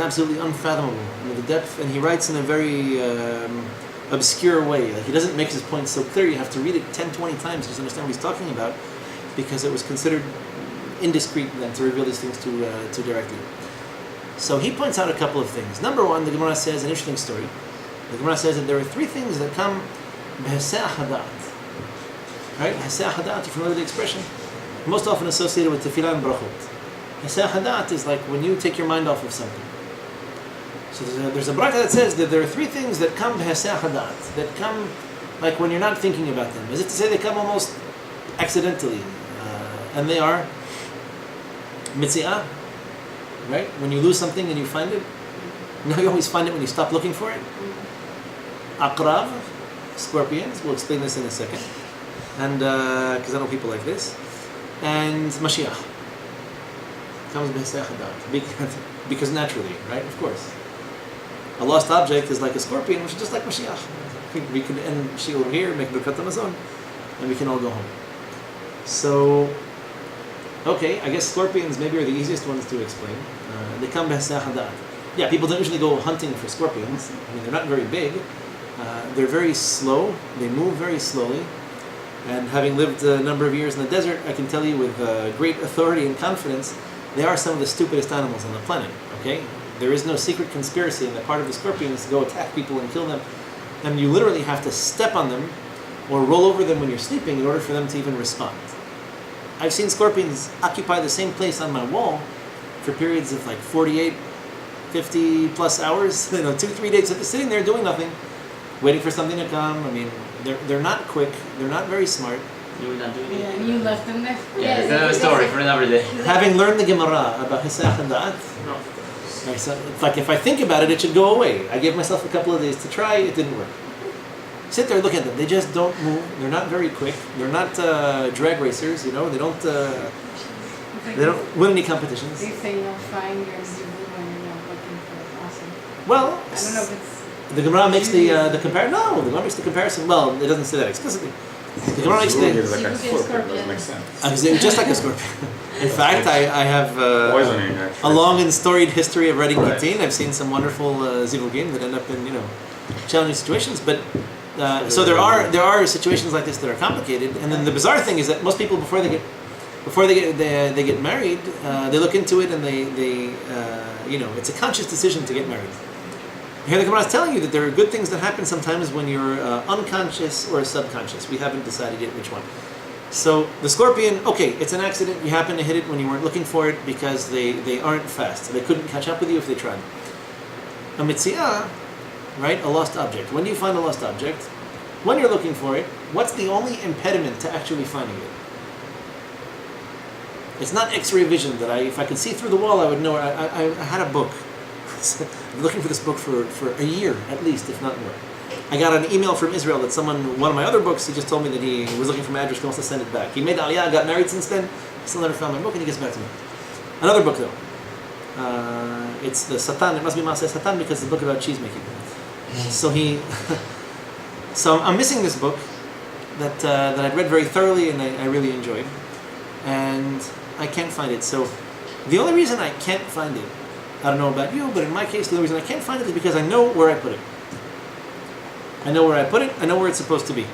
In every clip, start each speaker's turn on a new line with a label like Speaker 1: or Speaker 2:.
Speaker 1: absolutely unfathomable. The depth, and he writes in a very obscure way. Like, he doesn't make his points so clear. You have to read it 10, 20 times to understand what he's talking about, because it was considered indiscreet then to reveal these things too directly. So he points out a couple of things. Number one, the Gemara says an interesting story. The Gemara says that there are three things that come b'haseh hadat. Right? Haseh hadat, you're familiar with the expression? Most often associated with tefillah and brachot. Haseh hadat is like when you take your mind off of something. So there's a bracha that says that there are three things that come b'haseh hadat, that come like when you're not thinking about them. As if to say they come almost accidentally. And they are mitzi'ah, right? When you lose something and you find it. Now you always find it when you stop looking for it. Aqrav, scorpions. We'll explain this in a second. And because I know people like this. And Mashiach comes b'haseh hadat, because naturally, right? Of course, a lost object is like a scorpion, which is just like Mashiach. We can end Shiur here, make Birkat Hamazon, and we can all go home. So, okay, I guess scorpions maybe are the easiest ones to explain. They come b'haseh hadat. Yeah, people don't usually go hunting for scorpions. I mean, they're not very big. They're very slow. They move very slowly. And having lived a number of years in the desert, I can tell you with great authority and confidence, they are some of the stupidest animals on the planet, okay? There is no secret conspiracy on the part of the scorpions to go attack people and kill them. And you literally have to step on them or roll over them when you're sleeping in order for them to even respond. I've seen scorpions occupy the same place on my wall for periods of like 48, 50 plus hours, 2-3 days, so they're sitting there doing nothing, waiting for something to come. I mean, they're not quick, they're not very smart.
Speaker 2: You were not doing it.
Speaker 3: Yeah, you left them there.
Speaker 2: Yeah, it's another story for another day.
Speaker 1: Having learned the Gemara about Haseh hadat, it's like if I think about it, it should go away. I gave myself a couple of days to try, it didn't work. Sit there, look at them. They just don't move. They're not very quick. They're not drag racers. They don't win any competitions.
Speaker 3: They say you'll find your zivu when you're not looking for it. Awesome.
Speaker 1: Well,
Speaker 3: I don't know if it's.
Speaker 1: The Gemara makes the comparison. No, the Gemara makes the comparison. Well, it doesn't say that explicitly. The Gemara makes the
Speaker 4: is like a scorpion. Doesn't make sense.
Speaker 1: just like a scorpion. In fact, I have
Speaker 4: Poisoning,
Speaker 1: a long and storied history of writing Gittin. I've seen some wonderful zivugim that end up in challenging situations. But so there are situations like this that are complicated. And then the bizarre thing is that most people before they get married, they look into it and they it's a conscious decision to get married. Here the Gemara is telling you that there are good things that happen sometimes when you're unconscious or subconscious. We haven't decided yet which one. So the scorpion, okay, it's an accident. You happen to hit it when you weren't looking for it because they aren't fast. They couldn't catch up with you if they tried. A mitzi'ah, right? A lost object. When do you find a lost object? When you're looking for it. What's the only impediment to actually finding it? It's not X-ray vision that if I could see through the wall, I would know. I had a book. I'm looking for this book for a year at least, if not more. I got an email from Israel that one of my other books, he just told me that he was looking for my address, he wants to send it back. He made the aliyah, got married since then, still never found my book, and he gets back to me. Another book though. It's the Satan, it must be Maaseh Satan because it's a book about cheese making. So I'm missing this book that I'd read very thoroughly and I really enjoyed. And I can't find it. So the only reason I can't find it, I don't know about you, but in my case, the only reason I can't find it is because I know where I put it. I know where I put it, I know where it's supposed to be.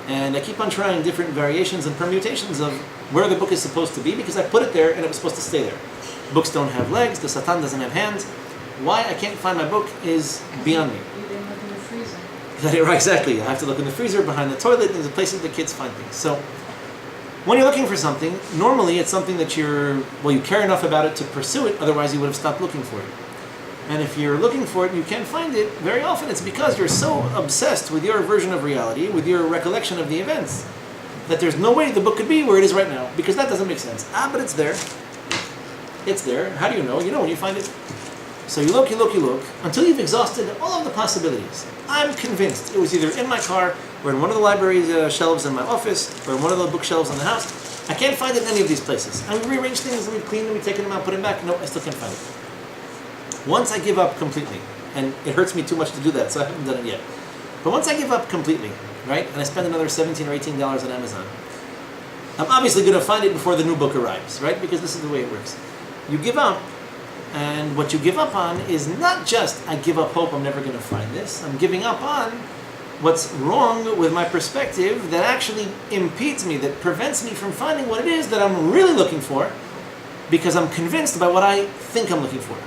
Speaker 1: And I keep on trying different variations and permutations of where the book is supposed to be because I put it there and it was supposed to stay there. Books don't have legs, the Satan doesn't have hands. Why I can't find my book is beyond me.
Speaker 3: You didn't look in the freezer.
Speaker 1: Right, exactly. I have to look in the freezer, behind the toilet, there's a place that the kids find things. So when you're looking for something, normally it's something that you care enough about it to pursue it, otherwise you would have stopped looking for it. And if you're looking for it and you can't find it, very often it's because you're so obsessed with your version of reality, with your recollection of the events, that there's no way the book could be where it is right now, because that doesn't make sense. But it's there. It's there. How do you know? You know when you find it. So you look, until you've exhausted all of the possibilities. I'm convinced it was either in my car, or in one of the library shelves in my office, or in one of the bookshelves in the house. I can't find it in any of these places. And we rearrange things, and we've cleaned them, we've taken them out, put them back. No, I still can't find it. Once I give up completely, and it hurts me too much to do that, so I haven't done it yet. But once I give up completely, right, and I spend another $17 or $18 on Amazon, I'm obviously going to find it before the new book arrives, right? Because this is the way it works. You give up, And what you give up on is not just, I give up hope, I'm never going to find this. I'm giving up on what's wrong with my perspective that actually impedes me, that prevents me from finding what it is that I'm really looking for, because I'm convinced by what I think I'm looking for,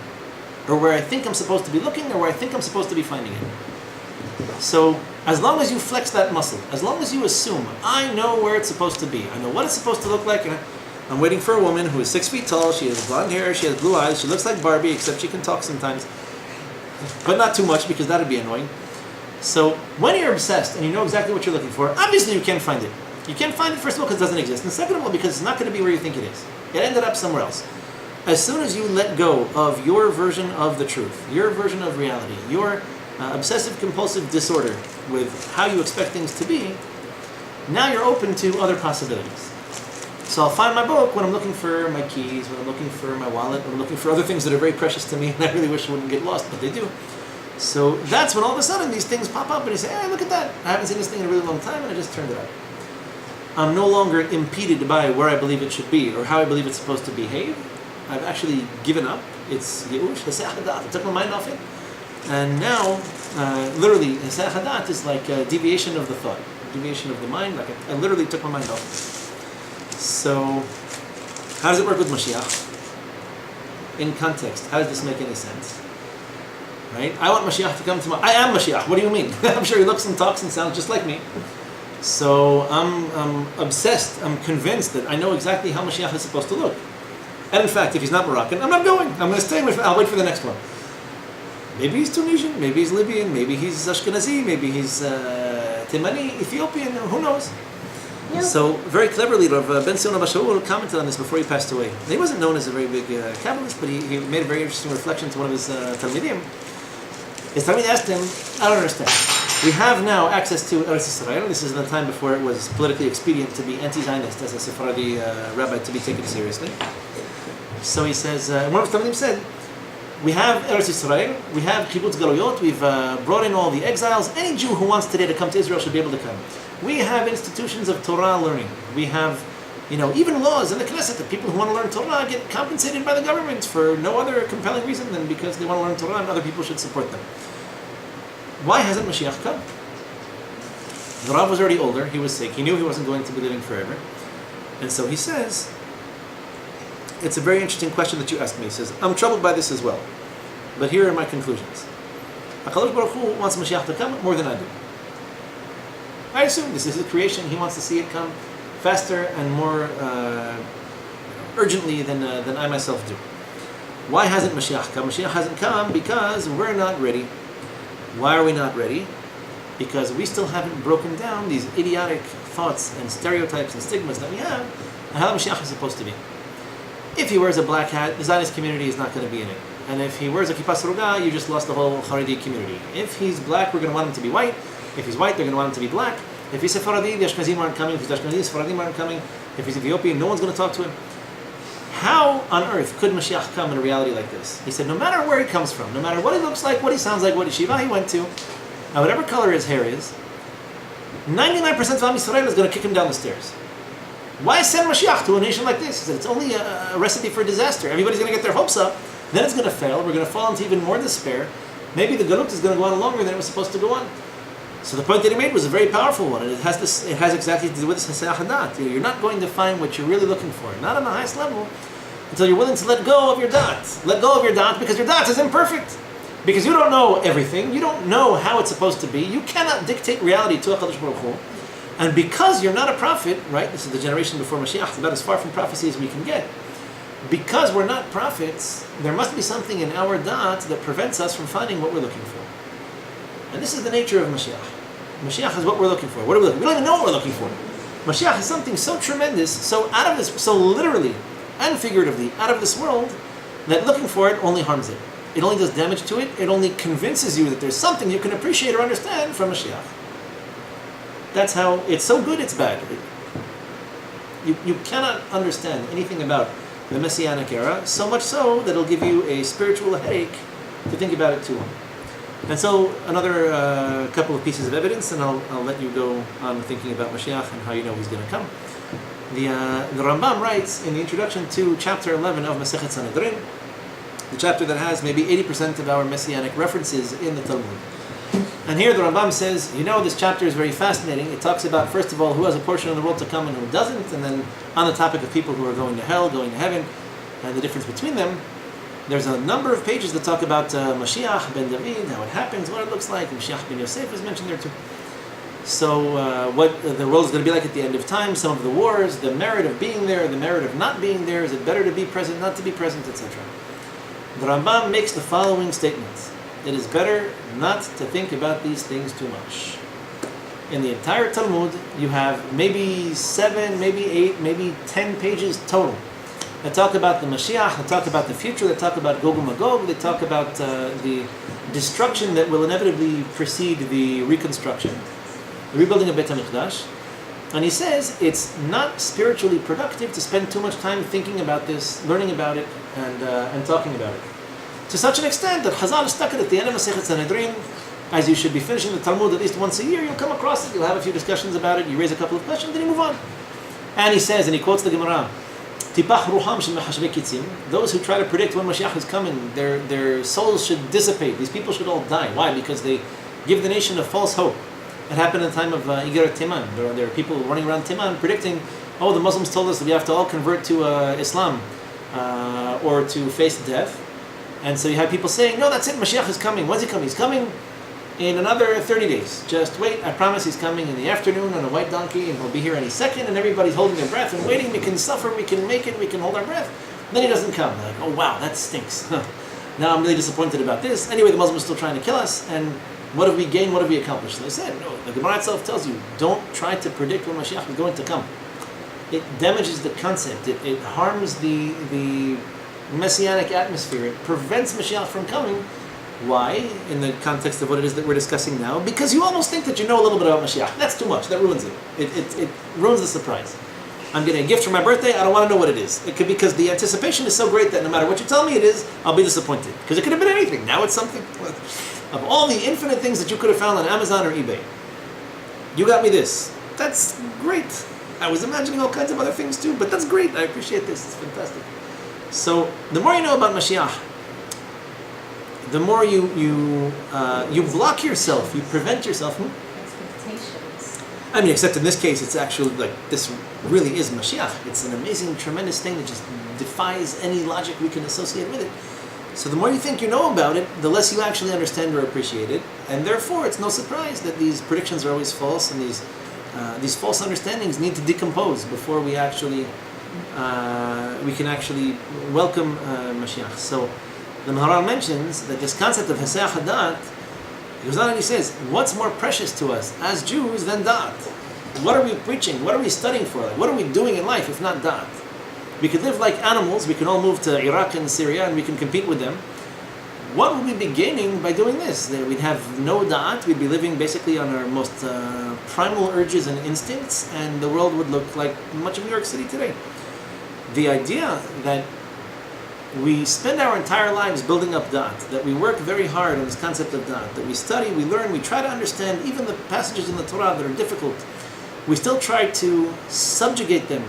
Speaker 1: or where I think I'm supposed to be looking, or where I think I'm supposed to be finding it. So, as long as you flex that muscle, as long as you assume, I know where it's supposed to be, I know what it's supposed to look like, and I'm waiting for a woman who is 6 feet tall, she has blonde hair, she has blue eyes, she looks like Barbie, except she can talk sometimes, but not too much, because that would be annoying. So, when you're obsessed and you know exactly what you're looking for, obviously you can't find it. You can't find it, first of all, because it doesn't exist, and second of all, because it's not going to be where you think it is. It ended up somewhere else. As soon as you let go of your version of the truth, your version of reality, your obsessive-compulsive disorder with how you expect things to be, now you're open to other possibilities. So I'll find my book when I'm looking for my keys, when I'm looking for my wallet, when I'm looking for other things that are very precious to me, and I really wish wouldn't get lost, but they do. So that's when all of a sudden these things pop up and you say, hey, look at that. I haven't seen this thing in a really long time and I just turned it up. I'm no longer impeded by where I believe it should be or how I believe it's supposed to behave. I've actually given up. It's Yeush, Heseh Hadat. I took my mind off it. And now, literally, Heseh Hadat is like a deviation of the thought, deviation of the mind. Like I literally took my mind off. So, how does it work with Mashiach? In context, how does this make any sense? Right? I want Mashiach to come tomorrow. I am Mashiach. What do you mean? I'm sure he looks and talks and sounds just like me. So I'm obsessed. I'm convinced that I know exactly how Mashiach is supposed to look. And in fact, if he's not Moroccan, I'm not going. I'm going to stay with. I'll wait for the next one. Maybe he's Tunisian. Maybe he's Libyan. Maybe he's Ashkenazi. Maybe he's Timani, Ethiopian. Who knows? Yeah. So very cleverly, Rav Ben Sion Shaul commented on this before he passed away. He wasn't known as a very big Kabbalist, but he made a very interesting reflection to one of his Talmidim. His Talmid asked him, I don't understand. We have now access to Eretz Yisrael. This is the time before it was politically expedient to be anti-Zionist as a Sephardi rabbi to be taken seriously. So he says, one of the Talmidim said, we have Eretz Yisrael, we have Kibbutz Galuyot, we've brought in all the exiles. Any Jew who wants today to come to Israel should be able to come. We have institutions of Torah learning. We have, even laws in the Knesset that people who want to learn Torah get compensated by the government for no other compelling reason than because they want to learn Torah and other people should support them. Why hasn't Mashiach come? The Rav was already older, he was sick, he knew he wasn't going to be living forever. And so he says, it's a very interesting question that you asked me. He says, I'm troubled by this as well. But here are my conclusions. HaKadosh Baruch Hu wants Mashiach to come more than I do. I assume this is his creation, he wants to see it come faster and more urgently than I myself do. Why hasn't Mashiach come? Mashiach hasn't come because we're not ready. Why are we not ready? Because we still haven't broken down these idiotic thoughts and stereotypes and stigmas that we have and how Mashiach is supposed to be. If he wears a black hat, the Zionist community is not going to be in it. And if he wears a kippah sruga, you just lost the whole Haredi community. If he's black, we're going to want him to be white. If he's white, they're going to want him to be black. If he's Sephardi, the Ashkenazim aren't coming. If he's Ashkenazi, the Sephardim aren't coming. If he's Ethiopian, no one's going to talk to him. How on earth could Mashiach come in a reality like this? He said, no matter where he comes from, no matter what he looks like, what he sounds like, what yeshiva he went to, and whatever color his hair is, 99% of Am Yisrael is going to kick him down the stairs. Why send Mashiach to a nation like this? He said, it's only a recipe for disaster. Everybody's going to get their hopes up. Then it's going to fail. We're going to fall into even more despair. Maybe the Galut is going to go on longer than it was supposed to go on. So the point that he made was a very powerful one, and it has exactly to do with this Heseh Hadat. You're not going to find what you're really looking for, not on the highest level, until you're willing to let go of your dat. Let go of your dat because your dat is imperfect. Because you don't know everything, you don't know how it's supposed to be, you cannot dictate reality to HaKadosh Baruch Hu. And because you're not a prophet, right, this is the generation before Mashiach, it's about as far from prophecy as we can get. Because we're not prophets, there must be something in our dat that prevents us from finding what we're looking for. And this is the nature of Mashiach. Mashiach is what we're looking for. What are we looking for? We don't even know what we're looking for. Mashiach is something so tremendous, so out of this, so literally and figuratively out of this world, that looking for it only harms it. It only does damage to it. It only convinces you that there's something you can appreciate or understand from Mashiach. That's how it's so good it's bad. You cannot understand anything about the Messianic era, so much so that it'll give you a spiritual headache to think about it too long. And so another couple of pieces of evidence, and I'll let you go on thinking about Mashiach and how you know he's going to come. The Rambam writes in the introduction to chapter 11 of Masechet Sanhedrin, the chapter that has maybe 80% of our messianic references in the Talmud. And here the Rambam says, this chapter is very fascinating. It talks about, first of all, who has a portion of the world to come and who doesn't, and then on the topic of people who are going to hell, going to heaven, and the difference between them. There's a number of pages that talk about Mashiach ben David, how it happens, what it looks like. Mashiach ben Yosef is mentioned there too. So what the world is going to be like at the end of time, some of the wars, the merit of being there, the merit of not being there, is it better to be present, not to be present, etc. The Rambam makes the following statements. It is better not to think about these things too much. In the entire Talmud, you have maybe 7, maybe 8, maybe 10 pages total that talk about the Mashiach, that talk about the future, that talk about Gog and Magog, they talk about the destruction that will inevitably precede the reconstruction, the rebuilding of Beit HaMikdash. And he says it's not spiritually productive to spend too much time thinking about this, learning about it, and talking about it. To such an extent that Chazal stuck it at the end of Masechet Sanhedrin, as you should be finishing the Talmud at least once a year, you'll come across it, you'll have a few discussions about it, you raise a couple of questions, then you move on. And he says, and he quotes the Gemara, Tipach ruham shel mechashvei kitzim. Those who try to predict when Mashiach is coming, their souls should dissipate. These people should all die. Why? Because they give the nation a false hope. It happened in the time of Yehudah Tamar. There are people running around Timon predicting, the Muslims told us that we have to all convert to Islam or to face death. And so you have people saying, no, that's it, Mashiach is coming. When's he coming? He's coming in another 30 days. Just wait, I promise he's coming in the afternoon on a white donkey and he'll be here any second, and everybody's holding their breath and waiting. We can suffer, we can make it, we can hold our breath. Then he doesn't come. They're like, oh wow, that stinks. Now I'm really disappointed about this. Anyway, the Muslims are still trying to kill us, and what have we gained, what have we accomplished? And they said, no, the Gemara itself tells you, don't try to predict when Mashiach is going to come. It damages the concept, it harms the messianic atmosphere, it prevents Mashiach from coming. Why? In the context of what it is that we're discussing now. Because you almost think that you know a little bit about Mashiach. That's too much. That ruins it. It ruins the surprise. I'm getting a gift for my birthday. I don't want to know what it is. It could be because the anticipation is so great that no matter what you tell me it is, I'll be disappointed. Because it could have been anything. Now it's something. Of all the infinite things that you could have found on Amazon or eBay, you got me this. That's great. I was imagining all kinds of other things too, but that's great. I appreciate this. It's fantastic. So the more you know about Mashiach, the more you block yourself, you prevent yourself.
Speaker 3: Expectations.
Speaker 1: I mean, except in this case, it's actually like, this really is Mashiach. It's an amazing, tremendous thing that just defies any logic we can associate with it. So the more you think you know about it, the less you actually understand or appreciate it. And therefore, it's no surprise that these predictions are always false, and these false understandings need to decompose before we actually, we can actually welcome Mashiach. So the Maharal mentions that this concept of Hesach Hadat, he goes on and he says, what's more precious to us as Jews than Da'at? What are we preaching? What are we studying for? What are we doing in life if not Da'at? We could live like animals, we can all move to Iraq and Syria and we can compete with them. What would we be gaining by doing this? We'd have no Da'at, we'd be living basically on our most primal urges and instincts, and the world would look like much of New York City today. The idea that we spend our entire lives building up Da'at, that we work very hard on this concept of Da'at, that we study, we learn, we try to understand even the passages in the Torah that are difficult. We still try to subjugate them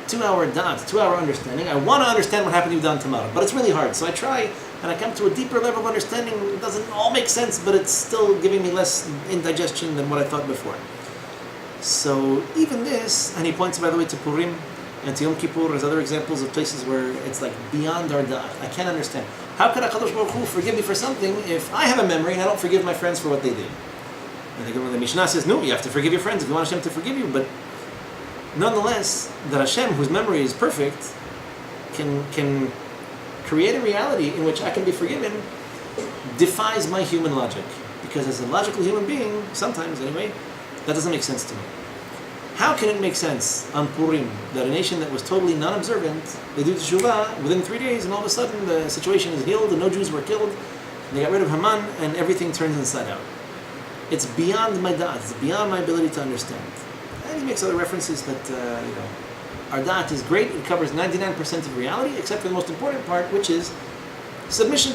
Speaker 1: to our Da'at, to our understanding. I want to understand what happened to Yehudah Tamar, but it's really hard. So I try, and I come to a deeper level of understanding. It doesn't all make sense, but it's still giving me less indigestion than what I thought before. So even this, and he points, by the way, to Purim and to Yom Kippur as other examples of places where it's like beyond our Da'at. I can't understand. How could HaKadosh Baruch Hu forgive me for something if I have a memory and I don't forgive my friends for what they did? And the Mishnah says, no, you have to forgive your friends if you want Hashem to forgive you, but nonetheless, that Hashem, whose memory is perfect, can create a reality in which I can be forgiven, defies my human logic. Because as a logical human being, sometimes anyway, that doesn't make sense to me. How can it make sense on Purim that a nation that was totally non-observant, they do teshuvah within 3 days, and all of a sudden the situation is healed and no Jews were killed, and they got rid of Haman, and everything turns inside out? It's beyond my da'at, it's beyond my ability to understand. And he makes other references that, our da'at is great, it covers 99% of reality, except for the most important part, which is submission.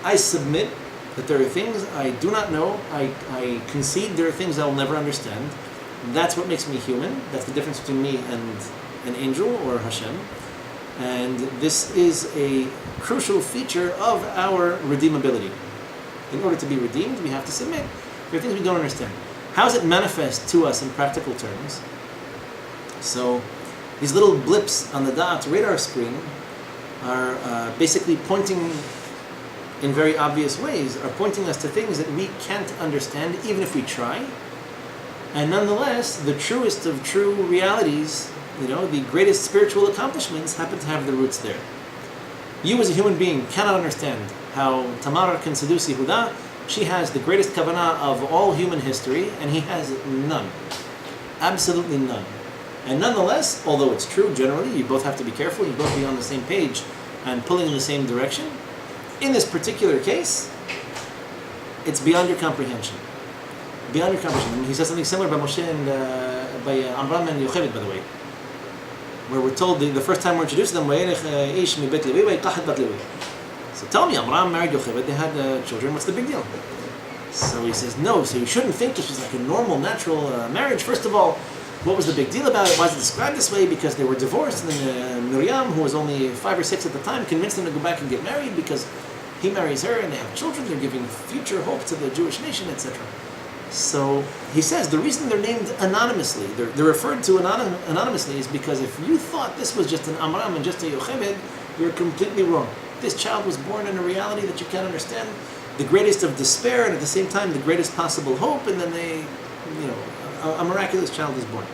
Speaker 1: I submit that there are things I do not know, I concede there are things I will never understand. That's what makes me human. That's the difference between me and an angel or Hashem. And this is a crucial feature of our redeemability. In order to be redeemed, we have to submit. There are things we don't understand. How does it manifest to us in practical terms? So, these little blips on the da'at radar screen are basically pointing in very obvious ways, are pointing us to things that we can't understand even if we try. And nonetheless, the truest of true realities, the greatest spiritual accomplishments happen to have their roots there. You as a human being cannot understand how Tamar can seduce Yehuda. She has the greatest kavanah of all human history, and he has none. Absolutely none. And nonetheless, although it's true generally, you both have to be careful, you both be on the same page and pulling in the same direction. In this particular case, it's beyond your comprehension. Beyond your comprehension. And he says something similar by Moshe and by Amram and Yocheved, by the way, where we're told the first time we're introduced to them, so tell me, Amram married Yocheved, they had children, what's the big deal? So he says, no, so you shouldn't think this was like a normal, natural marriage. First of all, what was the big deal about it? Why is it described this way? Because they were divorced, and then Miriam, who was only 5 or 6 at the time, convinced them to go back and get married because he marries her and they have children, they're giving future hope to the Jewish nation, etc. So he says the reason they're named anonymously, they're referred to anonymously, is because if you thought this was just an Amram and just a Yocheved, you're completely wrong. This child was born in a reality that you can't understand, the greatest of despair and at the same time the greatest possible hope, and then a miraculous child is born.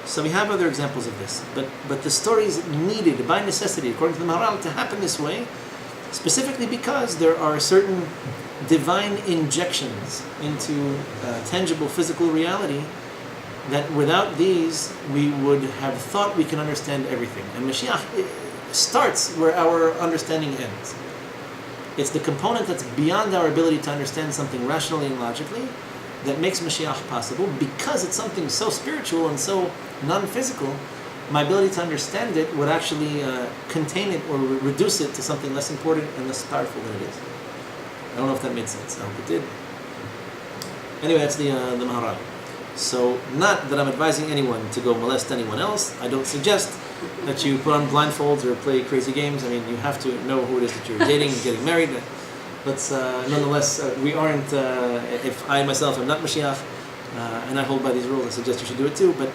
Speaker 1: So we have other examples of this, but the story is needed by necessity, according to the Maharal, to happen this way, specifically because there are certain divine injections into tangible physical reality that without these we would have thought we can understand everything. And Mashiach starts where our understanding ends. It's the component that's beyond our ability to understand something rationally and logically that makes Mashiach possible. Because it's something so spiritual and so non-physical, my ability to understand it would actually contain it or reduce it to something less important and less powerful than it is. I don't know if that made sense. I hope it did. Anyway, that's the Maharal. So, not that I'm advising anyone to go molest anyone else. I don't suggest that you put on blindfolds or play crazy games. I mean, you have to know who it is that you're dating and getting married. Let's, nonetheless, we aren't, if I myself am not Mashiach, and I hold by these rules, I suggest you should do it too, but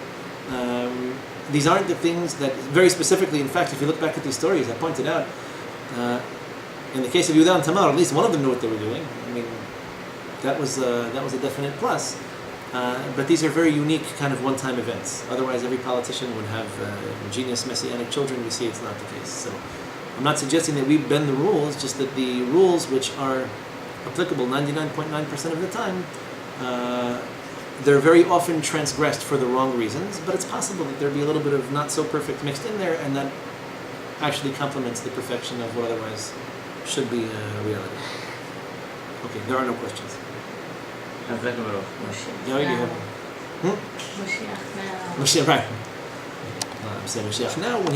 Speaker 1: these aren't the things that, very specifically, in fact, if you look back at these stories, I pointed out, in the case of Yehudah and Tamar, at least one of them knew what they were doing. I mean, that was a definite plus. But these are very unique kind of one-time events. Otherwise, every politician would have genius messianic children. We see it's not the case. So I'm not suggesting that we bend the rules, just that the rules which are applicable 99.9% of the time, they're very often transgressed for the wrong reasons, but it's possible that there be a little bit of not so perfect mixed in there, and that actually complements the perfection of what otherwise should be reality. Okay, there are no questions.
Speaker 3: Mashiach now.
Speaker 1: Mashiach, right. I'm saying Mashiach now when